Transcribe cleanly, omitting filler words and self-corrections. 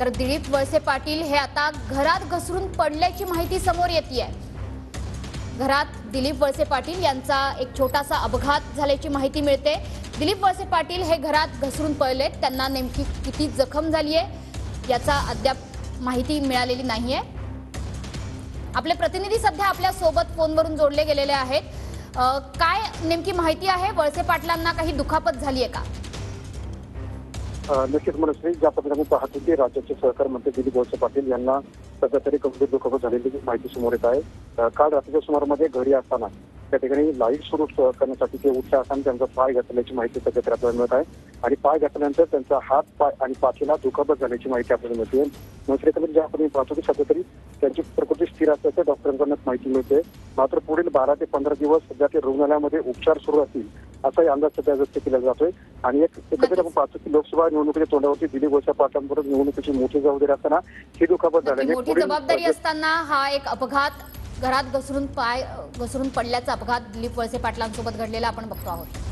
तर दिलीप वळसे पाटील हे आता घरात घसरून पडल्याची माहिती समोर येते। घरात दिलीप वळसे पाटील यांचा एक छोटासा अपघात झाल्याची माहिती मिळते। दिलीप वळसे पाटील हे घरात घसरून पडलेत। त्यांना नेमकी किती जखम झाली आहे याचा अद्याप माहिती मिळालेली नाहीये। आपले प्रतिनिधी सध्या आपल्या सोबत फोनवरून जोडले गेलेले आहेत। काय नेमकी माहिती आहे? वळसे पाटलांना काही दुखापत झाली आहे का? नक्कीच मनस्वी ज्या पद्धतीने पाहतो की राज्याचे सहकार मंत्री दिलीप वळसे पाटील यांना सध्या तरी गंभीर दुखापत झालेली माहिती समोर येत आहे। काल रात्रीच्या सुमारामध्ये घरी असताना त्या ठिकाणी लाईट सुरू करण्यासाठी ते उठले असताना त्यांचा पाय घसरल्याची माहिती सध्या आपल्याला मिळत आहे आणि पाय घसरल्यानंतर त्यांचा हात पाय आणि पाठीला दुखापत झाल्याची माहिती आपल्याला मिळते। दुसरीकडे ज्या आपण पाहतो की सध्या तरी त्यांची प्रकृती स्थिर असल्याचं डॉक्टरांकडून माहिती मिळते। मात्र पुढील 12 ते 15 दिवस सध्या ते रुग्णालयामध्ये उपचार सुरू असतील असाही अंदाज सध्या व्यक्त केला जातोय। आणि एकंदरीत आपण पाहतो की लोकसभा निवडणुकीच्या तोंडावरती दिलीप वळसे पाटलांबरोबर निवडणुकीची मोठी जबाबदारी असताना ही दुखापत झाल्याने मोठी जबाबदारी असताना हा एक अपघात, घरात घसरून पाय घसरून पडल्याचा अपघात दिलीप वळसे पाटलांसोबत घडलेला आपण बघतो आहोत।